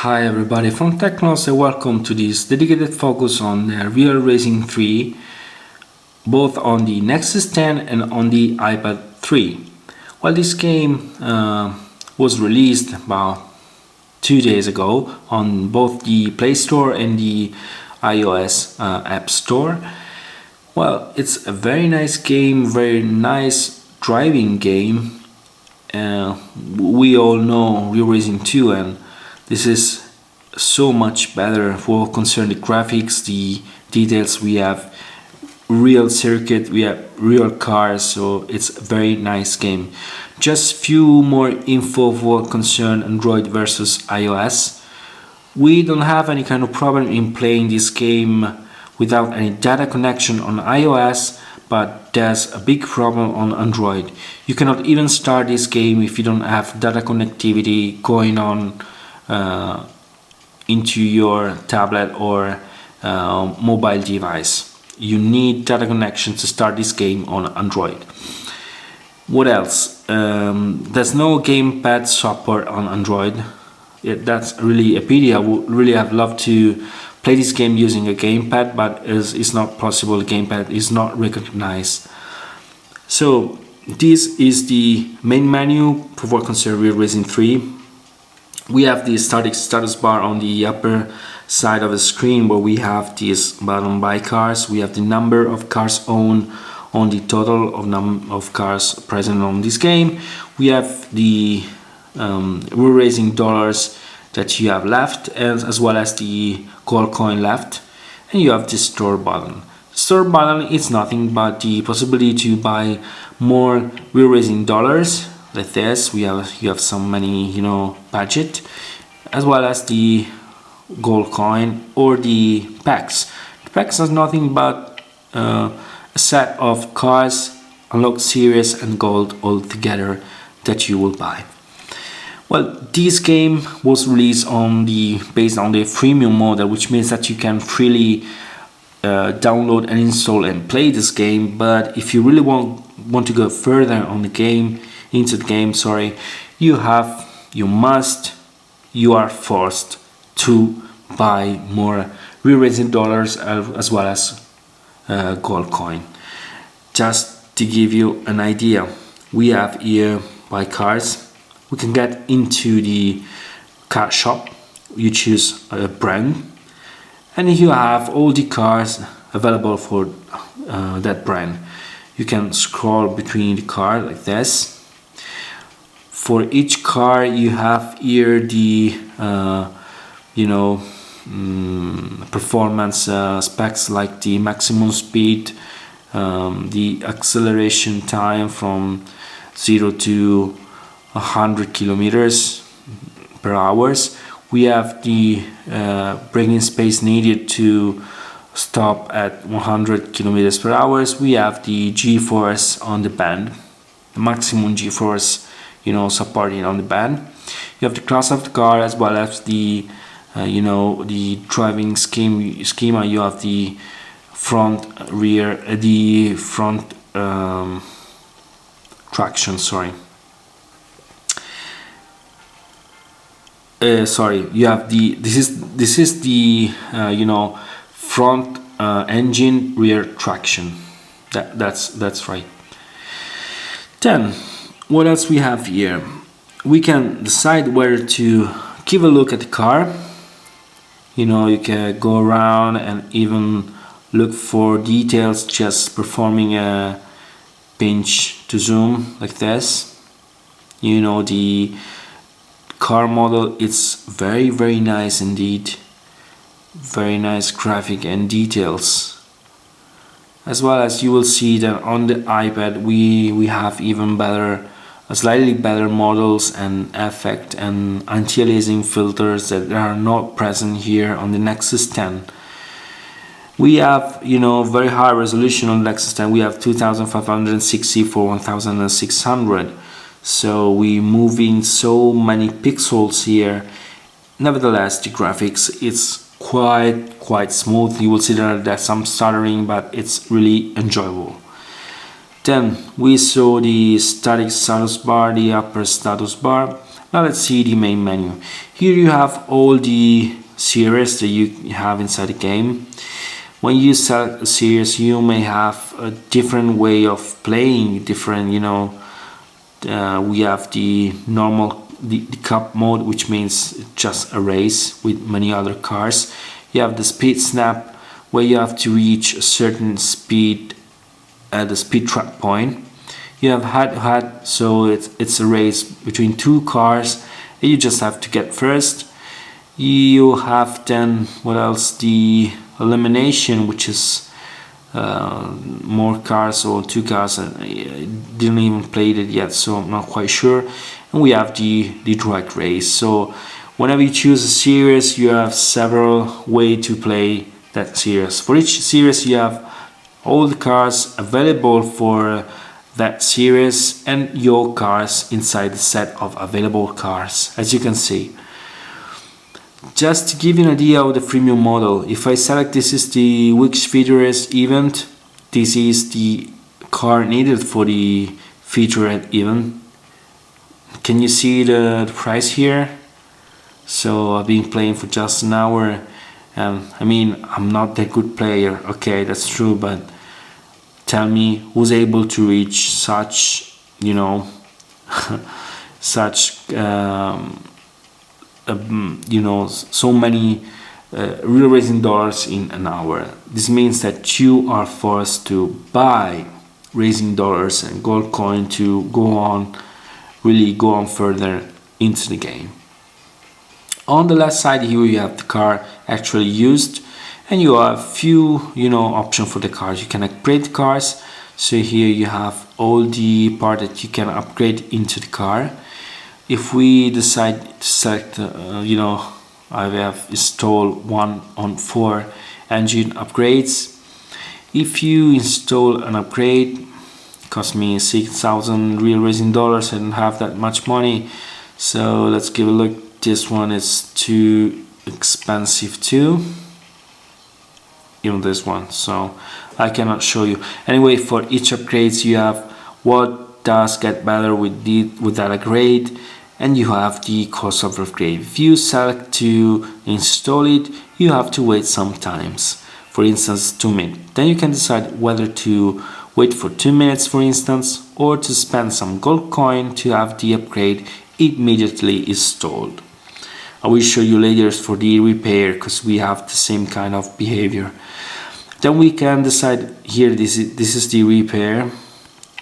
Hi everybody from TechnoLost and welcome to this dedicated focus on Real Racing 3, both on the Nexus 10 and on the iPad 3. Well, this game was released about 2 days ago on both the Play Store and the iOS App Store. Well, it's a very nice game, very nice driving game. We all know Real Racing 2, and this is so much better for concern the graphics, the details. We have real circuit, we have real cars, so it's a very nice game. Just few more info for concern Android versus iOS. We don't have any kind of problem in playing this game without any data connection on iOS, but there's a big problem on Android. You cannot even start this game if you don't have data connectivity going on into your tablet or mobile device. You need data connection to start this game on Android. What else? There's no gamepad support on Android. That's really a pity. I would really have loved to play this game using a gamepad, but it's not possible. The gamepad is not recognized. So this is the main menu for concern Real Racing 3. We have the status bar on the upper side of the screen where we have this button by cars. We have the number of cars owned on the total of cars present on this game. We have the Real Racing dollars that you have left, as well as the gold coin left, and you have the store button. Store button is nothing but the possibility to buy more Real Racing dollars. Like this, you have so many budget, as well as the gold coin or the packs. The packs is nothing but a set of cars, unlocked series and gold all together that you will buy. Well, this game was released based on the freemium model, which means that you can freely download and install and play this game. But if you really want to go further on the game, you are forced to buy more Real Racing dollars as well as gold coin. Just to give you an idea, we have here buy cars. We can get into the car shop. You choose a brand, and you have all the cars available for that brand. You can scroll between the car like this. For each car you have here the performance specs, like the maximum speed, the acceleration time from 0 to 100 kilometers per hour. We have the braking space needed to stop at 100 kilometers per hour. We have the G-force on the band, the maximum G-force supporting on the band. You have the class of the car, as well as the the driving schema. You have the front traction, you have this is the front engine rear traction. That's right. Then what else we have here? We can decide whether to give a look at the car. You can go around and even look for details, just performing a pinch to zoom like this. The car model, it's very nice indeed. Very nice graphic and details. As well as you will see that on the iPad we have even slightly better models and effect and anti-aliasing filters that are not present here on the Nexus 10. We have very high resolution on Nexus 10. We have 2560 for 1600, so we moving so many pixels here. Nevertheless, the graphics, it's quite smooth. You will see that there's some stuttering, but it's really enjoyable. Then we saw the static status bar, the upper status bar. Now let's see the main menu. Here you have all the series that you have inside the game. When you select a series, you may have a different way of playing, different, we have the normal, the cup mode, which means just a race with many other cars. You have the speed snap, where you have to reach a certain speed at the speed trap point. You have head-to-head, so it's a race between two cars and you just have to get first. You have then, what else, the elimination, which is more cars or two cars. I didn't even play it yet, so I'm not quite sure. And we have the drag race. So whenever you choose a series, you have several ways to play that series. For each series you have all the cars available for that series and your cars inside the set of available cars, as you can see. Just to give you an idea of the freemium model, if I select this is the Wix featured event, this is the car needed for the featured event. Can you see the price here? So I've been playing for just an hour. I mean, I'm not that good player, okay, that's true, but tell me who's able to reach such, such so many real racing dollars in an hour. This means that you are forced to buy racing dollars and gold coin to go on further into the game. On the left side here you have the car actually used, and you have few options for the cars. You can upgrade the cars, so here you have all the part that you can upgrade into the car. If we decide to select I have installed 1 on 4 engine upgrades. If you install an upgrade, it cost me 6,000 real racing dollars. I don't have that much money, so let's give a look. This one is too expensive too, even this one, so I cannot show you. Anyway, for each upgrades you have what does get better with that upgrade, and you have the cost of upgrade. If you select to install it, you have to wait sometimes, for instance 2 minutes. Then you can decide whether to wait for 2 minutes, for instance, or to spend some gold coin to have the upgrade immediately installed. I will show you later for the repair, because we have the same kind of behavior. Then we can decide here, this is the repair.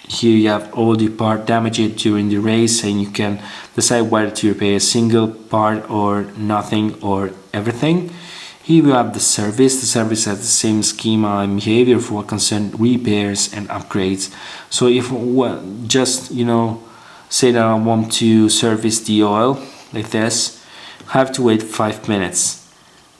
Here you have all the part damaged during the race, and you can decide whether to repair a single part or nothing or everything. Here we have the service. The service has the same schema and behavior for what concerns repairs and upgrades. So if just say that I want to service the oil like this, I have to wait 5 minutes.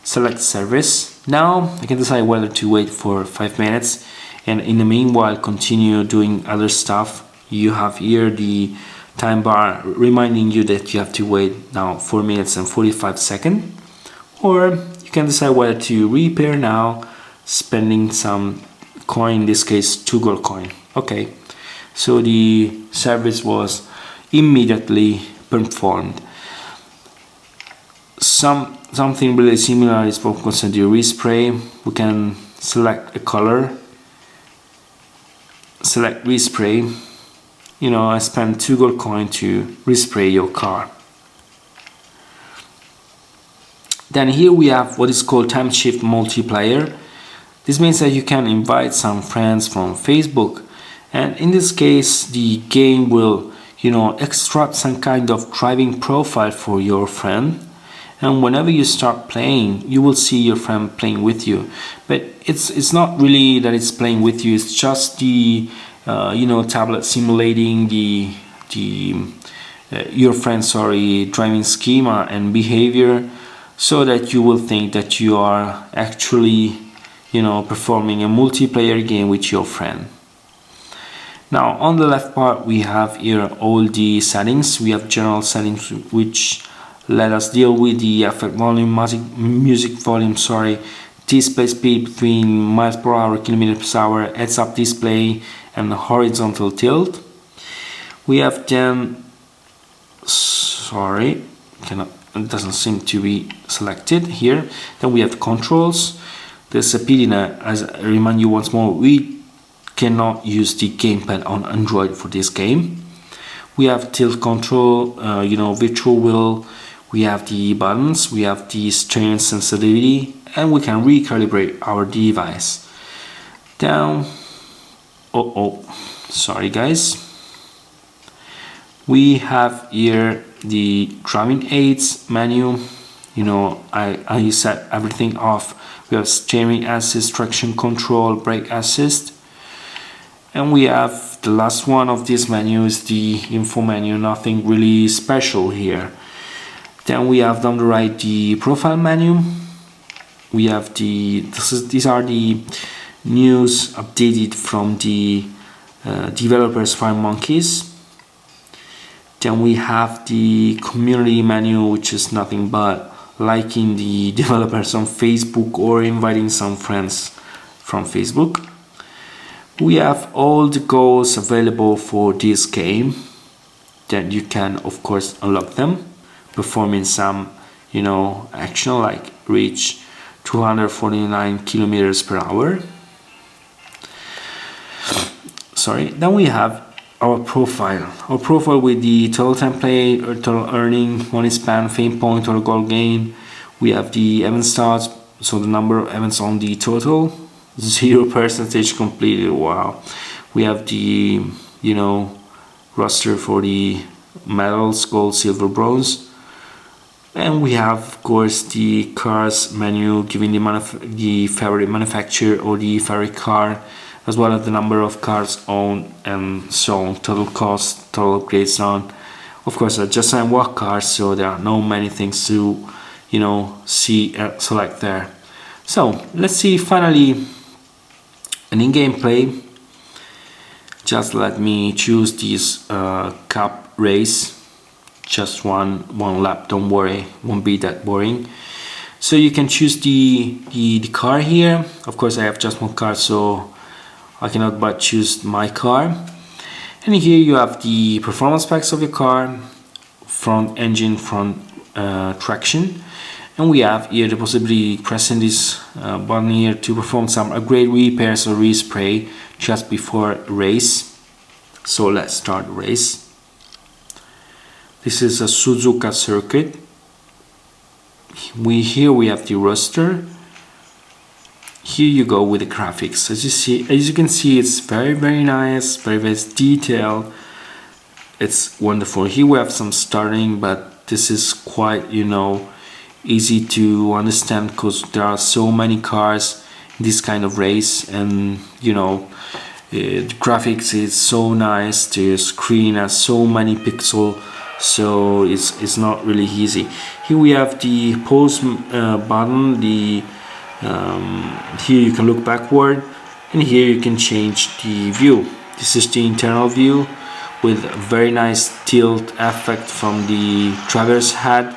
Select service. Now I can decide whether to wait for 5 minutes, and in the meanwhile continue doing other stuff. You have here the time bar reminding you that you have to wait now 4 minutes and 45 seconds, or you can decide whether to repair now, spending some coin, in this case 2 gold coin. Okay, so the service was immediately performed. Something really similar is for concern the respray. We can select a color, select respray. I spend 2 gold coin to respray your car. Then here we have what is called time shift multiplayer. This means that you can invite some friends from Facebook, and in this case the game will extract some kind of driving profile for your friend, and whenever you start playing you will see your friend playing with you. But it's not really that it's playing with you, it's just the tablet simulating your friend's driving schema and behavior, so that you will think that you are actually performing a multiplayer game with your friend. Now on the left part we have here all the settings. We have general settings, which let us deal with the effect volume, music volume, display speed between miles per hour, kilometers per hour, heads-up display, and horizontal tilt. We have then sorry, it doesn't seem to be selected here. Then we have controls. There's a pity that, as I remind you once more, we cannot use the gamepad on Android for this game. We have tilt control, virtual wheel. We have the buttons, we have the strain sensitivity, and we can recalibrate our device. Down, sorry guys. We have here the driving aids menu. I set everything off. We have steering assist, traction control, brake assist. And we have the last one of this menu is the info menu, nothing really special here. Then we have down the right the profile menu. We have these are the news updated from the developers FireMonkeys. Then we have the community menu, which is nothing but liking the developers on Facebook or inviting some friends from Facebook. We have all the goals available for this game. Then you can of course unlock them, performing some action like reach 249 kilometers per hour. Then we have our profile with the total time played, or total earning, money spent, fame point, total goal gain. We have the event starts, so the number of events on the total, 0% completed. Wow. We have the roster for the medals, gold, silver, bronze. And we have of course the cars menu, giving the favorite manufacturer or the favorite car, as well as the number of cars owned and so on, total cost, total upgrades on. Of course I just signed what cars, so there are no many things to select there. So let's see finally an in-game play. Just let me choose this cup race. Just one lap, don't worry, won't be that boring. So you can choose the car here. Of course I have just one car, so I cannot but choose my car. And here you have the performance specs of your car, front engine, front traction. And we have here the possibility pressing this button here to perform some upgrade, repairs or respray just before race. So let's start the race. This is a Suzuka circuit. Here we have the roster. Here you go with the graphics. As you can see, it's very nice, very detailed. It's wonderful. Here we have some starting, but this is quite easy to understand because there are so many cars in this kind of race, and the graphics is so nice. The screen has so many pixels. So it's not really easy. Here we have the pause button. Here you can look backward, and here you can change the view. This is the internal view with a very nice tilt effect from the driver's head.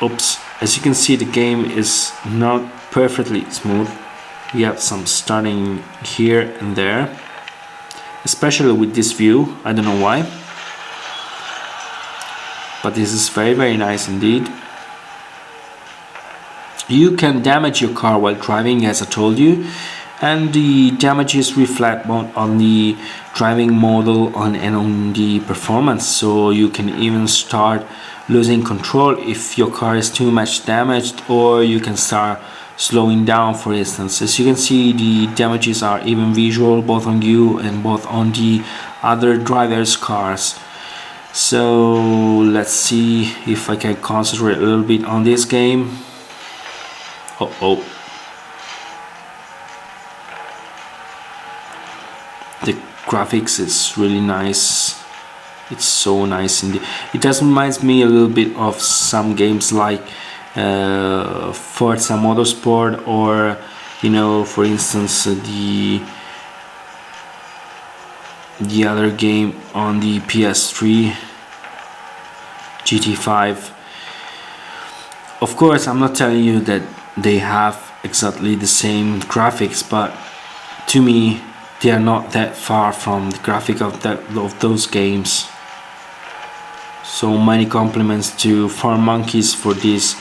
Oops, as you can see, the game is not perfectly smooth. We have some starting here and there, especially with this view. I don't know why, but this is very nice indeed. You can damage your car while driving, as I told you, and the damages reflect both on the driving model and on the performance. So you can even start losing control if your car is too much damaged, or you can start slowing down, for instance. As you can see, the damages are even visual, both on you and both on the other drivers' cars. So let's see if I can concentrate a little bit on this game. The graphics is really nice. It's so nice indeed. It does remind me a little bit of some games like Forza Motorsport, or for instance the other game on the PS3, GT5. Of course, I'm not telling you that they have exactly the same graphics, but to me they are not that far from the graphic of those games. So many compliments to Farm Monkeys for this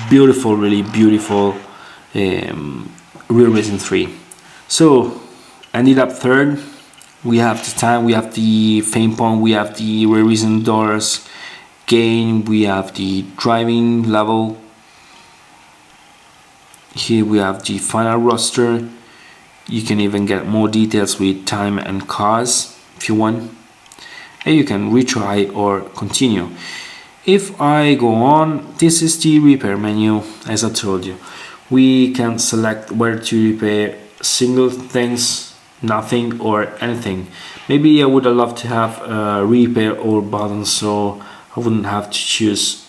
beautiful, really beautiful Real Racing 3. So ended up third. We have the time, we have the fame point, we have the Real Racing dollars gain, we have the driving level. Here we have the final roster. You can even get more details with time and cars if you want. And you can retry or continue. If I go on, this is the repair menu. As I told you, we can select where to repair single things, nothing, or anything. Maybe I would have loved to have a repair all button, so I wouldn't have to choose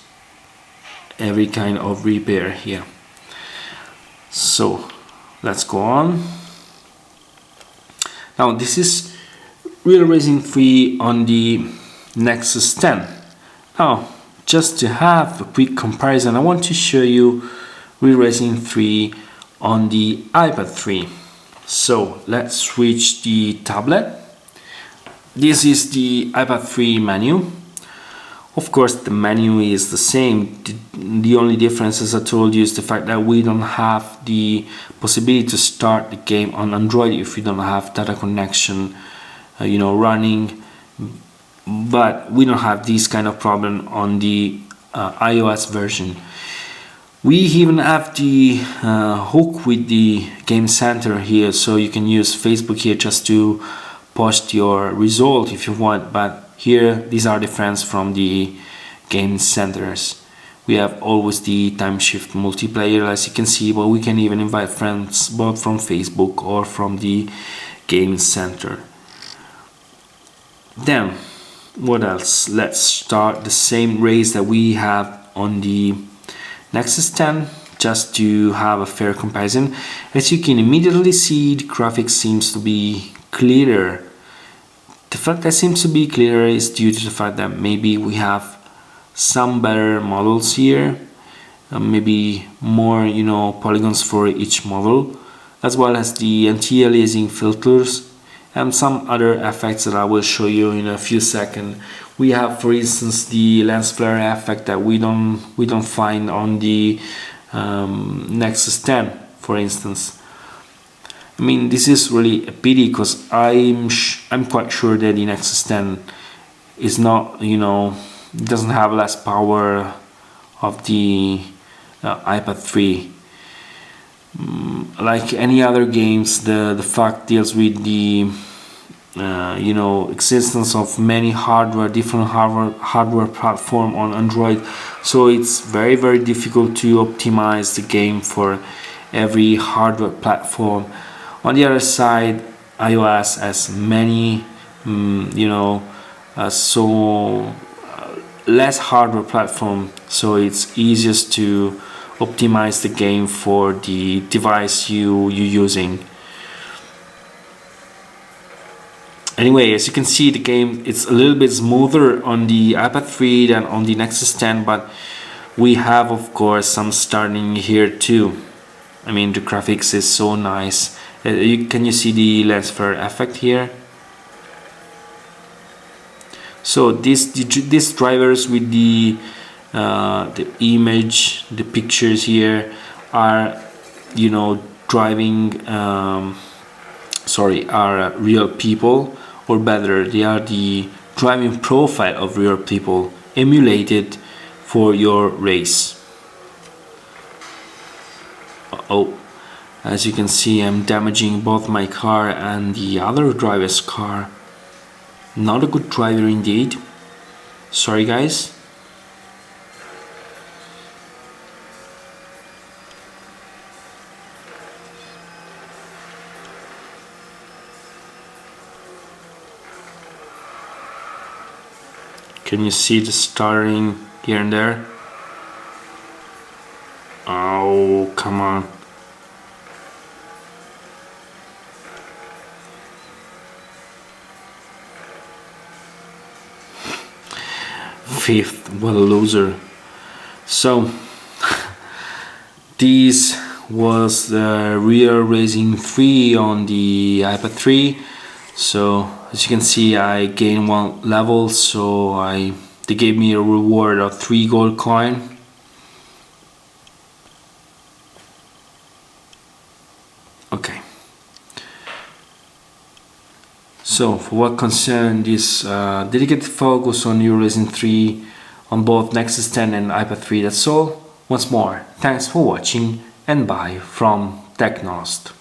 every kind of repair here. So let's go on. Now this is Real Racing 3 on the Nexus 10. Now just to have a quick comparison, I want to show you Real Racing 3 on the iPad 3. So let's switch the tablet. This is the iPad 3 menu. Of course the menu is the same. The only difference, as I told you, is the fact that we don't have the possibility to start the game on Android if we don't have data connection running, but we don't have this kind of problem on the iOS version. We even have the hook with the game center here, so you can use Facebook here just to post your result if you want, but here these are the friends from the game centers. We have always the time shift multiplayer, as you can see, but we can even invite friends both from Facebook or from the game center. Then what else? Let's start the same race that we have on the Nexus 10 just to have a fair comparison. As you can immediately see, the graphics seems to be clearer. The fact that it seems to be clearer is due to the fact that maybe we have some better models here, maybe more polygons for each model, as well as the anti-aliasing filters and some other effects that I will show you in a few seconds. We have, for instance, the lens flare effect that we don't find on the Nexus 10, for instance. I mean, this is really a pity because I'm quite sure that the Nexus 10 is not, doesn't have less power of the iPad 3. Like any other games, the fact deals with the existence of many different hardware platform on Android, so it's very, very difficult to optimize the game for every hardware platform. On the other side, iOS has many less hardware platform, so it's easiest to optimize the game for the device you're using. Anyway, as you can see, the game it's a little bit smoother on the iPad 3 than on the Nexus 10, but we have, of course, some starting here too. I mean, the graphics is so nice. Can you see the lens flare effect here? So these drivers with the image, the pictures here are driving are real people, or better, they are the driving profile of real people emulated for your race. As you can see, I'm damaging both my car and the other driver's car. Not a good driver indeed. Sorry guys. Can you see the stuttering here and there? Oh, come on. Fifth, what a loser. So this was the Real Racing 3 on the iPad 3. So as you can see, I gained one level, so I They gave me a reward of 3 gold coin. Okay. So for what concerns this dedicated focus on new Racing 3 on both Nexus 10 and iPad 3, that's all. Once more, thanks for watching and bye from TechnoLost.